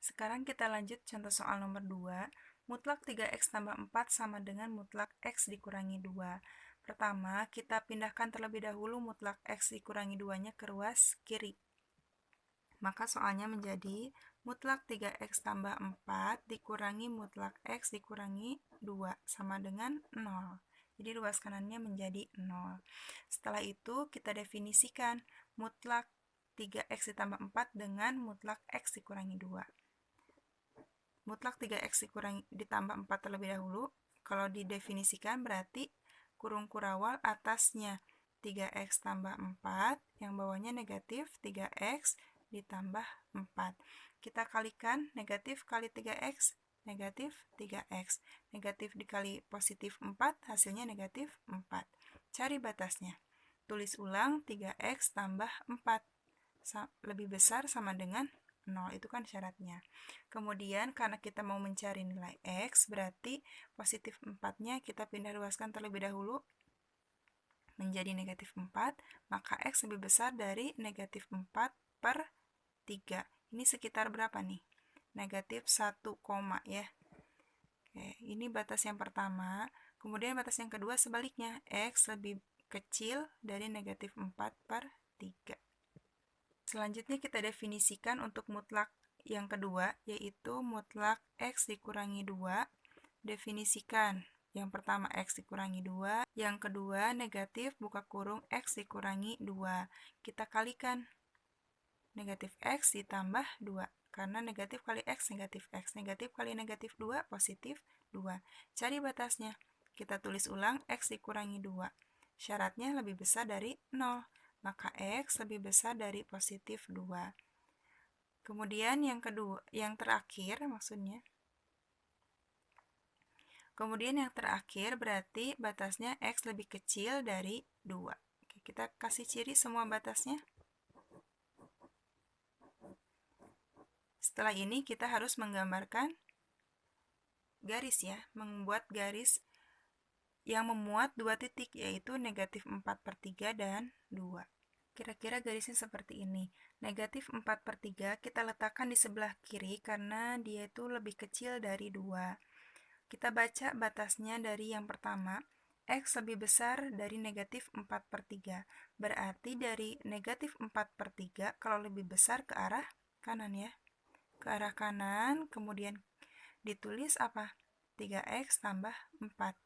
Sekarang kita lanjut contoh soal nomor 2. Mutlak 3x tambah 4 sama dengan mutlak x dikurangi 2. Pertama, kita pindahkan terlebih dahulu mutlak x dikurangi 2-nya ke ruas kiri. Maka soalnya menjadi mutlak 3x tambah 4 dikurangi mutlak x dikurangi 2 sama dengan 0. Jadi ruas kanannya menjadi 0. Setelah itu kita definisikan mutlak 3x ditambah 4 dengan mutlak x dikurangi 2. Mutlak 3x ditambah 4 terlebih dahulu. Kalau didefinisikan berarti kurung kurawal atasnya 3x tambah 4, yang bawahnya negatif 3x ditambah 4. Kita kalikan negatif kali 3x, negatif 3x. Negatif dikali positif 4, hasilnya negatif 4. Cari batasnya. Tulis ulang 3x tambah 4. Lebih besar sama dengan 0, itu kan syaratnya. Kemudian karena kita mau mencari nilai x, berarti positif 4-nya kita pindah ruaskan terlebih dahulu menjadi negatif 4, maka x lebih besar dari negatif 4 per 3. Ini sekitar berapa nih? Negatif 1, ya. Oke, ini batas yang pertama. Kemudian batas yang kedua sebaliknya, x lebih kecil dari negatif 4 per 3. Selanjutnya kita definisikan untuk mutlak yang kedua, yaitu mutlak x dikurangi 2. Definisikan. Yang pertama x dikurangi 2, yang kedua negatif buka kurung x dikurangi 2. Kita kalikan. Negatif x ditambah 2. Karena negatif kali x, negatif x. Negatif kali negatif 2, positif 2. Cari batasnya. Kita tulis ulang x dikurangi 2. Syaratnya lebih besar dari 0. Maka x lebih besar dari positif 2. Kemudian yang kedua, yang terakhir maksudnya. Kemudian yang terakhir berarti batasnya x lebih kecil dari 2. Oke, kita kasih ciri semua batasnya. Setelah ini kita harus menggambarkan garis ya, membuat garis yang memuat dua titik, yaitu negatif 4 per 3 dan 2. Kira-kira garisnya seperti ini. Negatif 4 per 3 kita letakkan di sebelah kiri karena dia itu lebih kecil dari 2. Kita baca batasnya dari yang pertama, x lebih besar dari negatif 4 per 3. Berarti dari negatif 4 per 3 kalau lebih besar ke arah kanan ya. Ke arah kanan, kemudian ditulis apa? 3x tambah 4.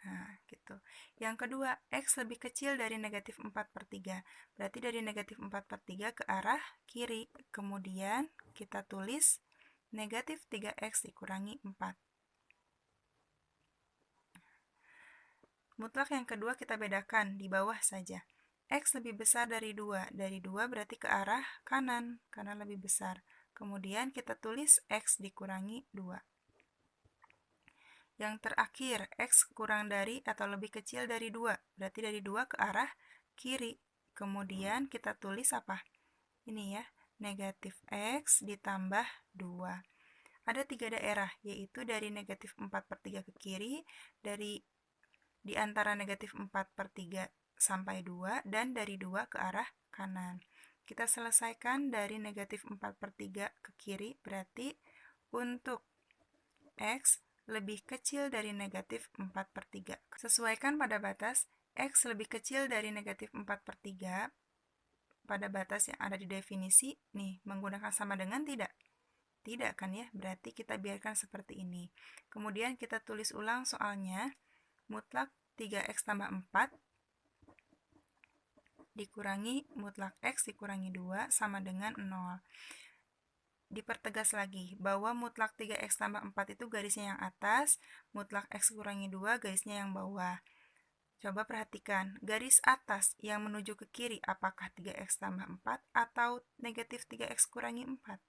Nah, gitu. Yang kedua, x lebih kecil dari negatif 4 per 3. Berarti dari negatif 4 per 3 ke arah kiri. Kemudian kita tulis negatif 3x dikurangi 4. Mutlak yang kedua kita bedakan di bawah saja. X lebih besar dari 2. Dari 2 berarti ke arah kanan, karena lebih besar. Kemudian kita tulis x dikurangi 2. Yang terakhir, x kurang dari atau lebih kecil dari 2. Berarti dari 2 ke arah kiri. Kemudian kita tulis apa? Ini ya, negatif x ditambah 2. Ada 3 daerah, yaitu dari negatif 4 per 3 ke kiri, di antara negatif 4 per 3 sampai 2, dan dari 2 ke arah kanan. Kita selesaikan dari negatif 4 per 3 ke kiri, berarti untuk x lebih kecil dari negatif 4 per 3. Sesuaikan pada batas x lebih kecil dari negatif 4 per 3 pada batas yang ada di definisi. Nih, menggunakan sama dengan tidak? Tidak kan ya? Berarti kita biarkan seperti ini. Kemudian kita tulis ulang soalnya. Mutlak 3x tambah 4 dikurangi mutlak x dikurangi 2 sama dengan 0. Dipertegas lagi bahwa mutlak 3x tambah 4 itu garisnya yang atas, mutlak x kurangi 2 garisnya yang bawah. Coba perhatikan, garis atas yang menuju ke kiri apakah 3x tambah 4 atau negatif 3x kurangi 4?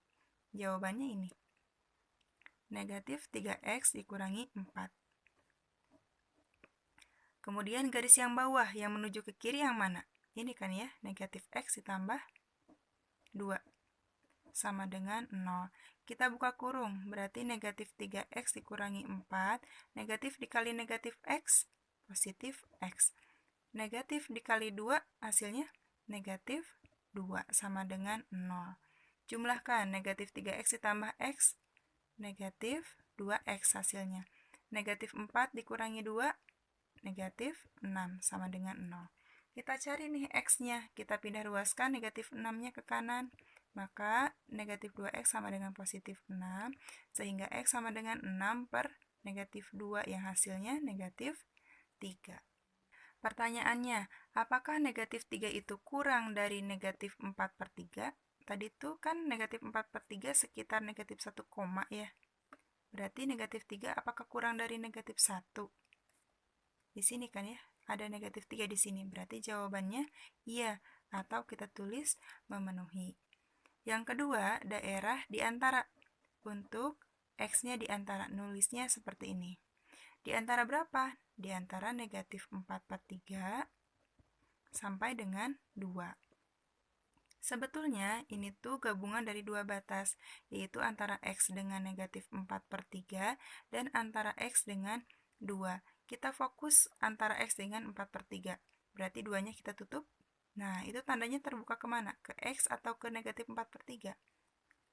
Jawabannya ini. Negatif 3x dikurangi 4. Kemudian garis yang bawah yang menuju ke kiri yang mana? Ini kan ya, negatif x ditambah 2. Sama dengan 0. Kita buka kurung, berarti negatif 3x dikurangi 4, negatif dikali negatif x, positif x. Negatif dikali 2, hasilnya negatif 2, sama dengan 0. Jumlahkan negatif 3x ditambah x, negatif 2x hasilnya. Negatif 4 dikurangi 2, negatif 6 sama dengan 0. Kita cari nih x-nya, kita pindah ruaskan negatif 6-nya ke kanan. Maka negatif 2x sama dengan positif 6, sehingga x sama dengan 6 per negatif 2 yang hasilnya negatif 3. Pertanyaannya, apakah negatif 3 itu kurang dari negatif 4 per 3? Tadi itu kan negatif 4 per 3 sekitar negatif 1 koma ya. Berarti negatif 3 apakah kurang dari negatif 1? Di sini kan ya, ada negatif 3 di sini. Berarti jawabannya iya, atau kita tulis memenuhi. Yang kedua, daerah di antara. Untuk x-nya di antara, nulisnya seperti ini. Di antara berapa? Di antara negatif 4 per 3 sampai dengan 2. Sebetulnya ini tuh gabungan dari dua batas, yaitu antara x dengan negatif 4 per 3 dan antara x dengan 2. Kita fokus antara x dengan 4 per 3. Berarti 2-nya kita tutup. Nah, itu tandanya terbuka kemana? Ke x atau ke negatif 4 per 3?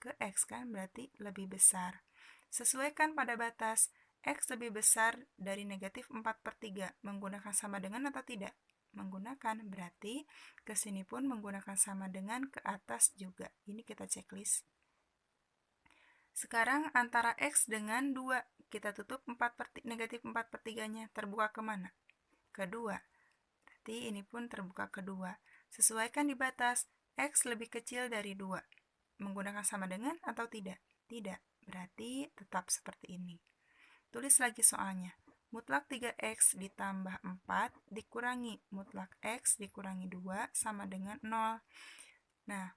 Ke x kan, berarti lebih besar. Sesuaikan pada batas. X lebih besar dari negatif 4 per 3. Menggunakan sama dengan atau tidak? Menggunakan, berarti ke sini pun menggunakan sama dengan, ke atas juga. Ini kita checklist. Sekarang antara X dengan 2. Kita tutup negatif 4 per 3-nya. Terbuka kemana? Ke 2. Berarti ini pun terbuka ke 2. Sesuaikan di batas. X lebih kecil dari 2. Menggunakan sama dengan atau tidak? Tidak. Berarti tetap seperti ini. Tulis lagi soalnya. Mutlak 3x ditambah 4 dikurangi mutlak x dikurangi 2 sama dengan 0. Nah,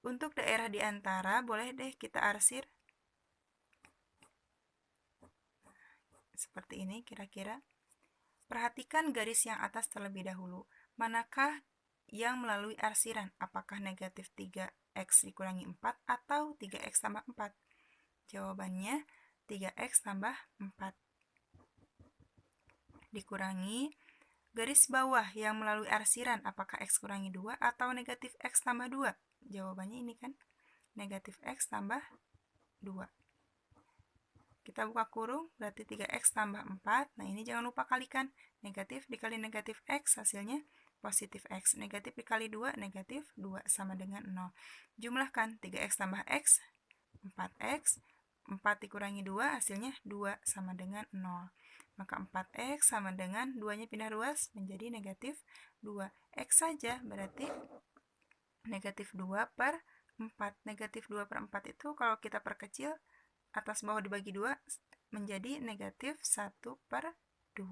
untuk daerah di antara, boleh deh kita arsir. Seperti ini kira-kira. Perhatikan garis yang atas terlebih dahulu. Manakah yang melalui arsiran? Apakah negatif 3x dikurangi 4 atau 3x tambah 4? Jawabannya 3x tambah 4. Dikurangi garis bawah yang melalui arsiran, apakah x kurangi 2 atau negatif x tambah 2? Jawabannya ini kan, negatif x tambah 2. Kita buka kurung, berarti 3x tambah 4. Nah, ini jangan lupa kalikan. Negatif dikali negatif x, hasilnya positif x. Negatif dikali 2, negatif 2 sama dengan 0. Jumlahkan 3x tambah x, 4x. 4 dikurangi 2, hasilnya 2 sama dengan 0. Maka 4x sama dengan 2-nya pindah ruas menjadi negatif 2. X saja berarti negatif 2 per 4. Negatif 2 per 4 itu kalau kita perkecil, atas bawah dibagi 2 menjadi negatif 1 per 2.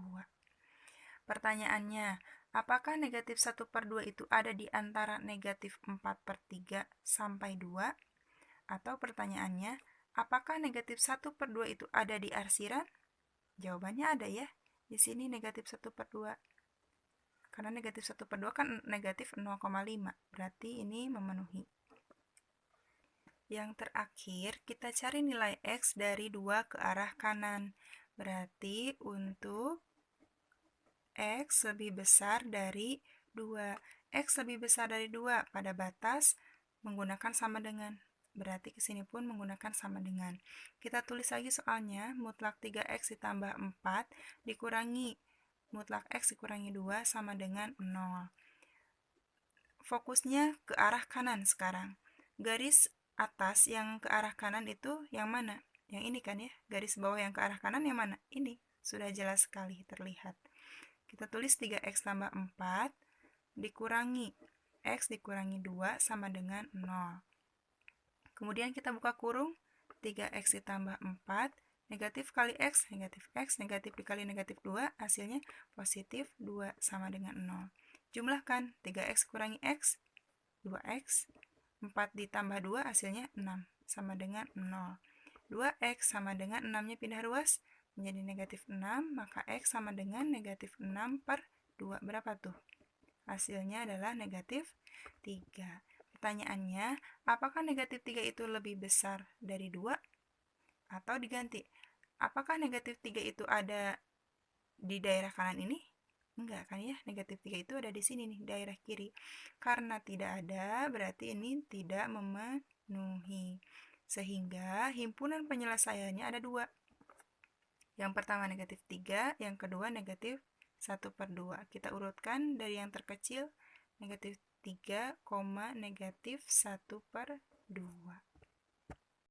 Pertanyaannya, apakah negatif 1 per 2 itu ada di antara negatif 4 per 3 sampai 2? Atau pertanyaannya, apakah negatif 1 per 2 itu ada di arsiran? Jawabannya ada ya. Di sini negatif 1 per 2. Karena negatif 1 per 2 kan negatif 0,5. Berarti ini memenuhi. Yang terakhir, kita cari nilai X dari 2 ke arah kanan. Berarti untuk X lebih besar dari 2. X lebih besar dari 2 pada batas menggunakan sama dengan. Berarti ke sini pun menggunakan sama dengan. Kita tulis lagi soalnya, mutlak 3x ditambah 4 dikurangi mutlak x dikurangi 2 sama dengan 0. Fokusnya ke arah kanan sekarang. Garis atas yang ke arah kanan itu yang mana? Yang ini kan ya. Garis bawah yang ke arah kanan yang mana? Ini. Sudah jelas sekali terlihat. Kita tulis 3x tambah 4 dikurangi x dikurangi 2 sama dengan 0. Kemudian kita buka kurung, 3x ditambah 4, negatif kali x, negatif dikali negatif 2, hasilnya positif 2 sama dengan 0. Jumlahkan, 3x kurangi x, 2x, 4 ditambah 2, hasilnya 6, sama dengan 0. 2x sama dengan 6-nya pindah ruas, menjadi negatif 6, maka x sama dengan negatif 6 per 2. Berapa tuh? Hasilnya adalah negatif 3. Pertanyaannya, apakah negatif 3 itu lebih besar dari 2? Atau diganti, apakah negatif 3 itu ada di daerah kanan ini? Enggak kan ya, negatif 3 itu ada di sini nih, daerah kiri. Karena tidak ada, berarti ini tidak memenuhi. Sehingga himpunan penyelesaiannya ada 2. Yang pertama negatif 3, yang kedua negatif 1/2. Kita urutkan dari yang terkecil, negatif 3, negatif 1/2.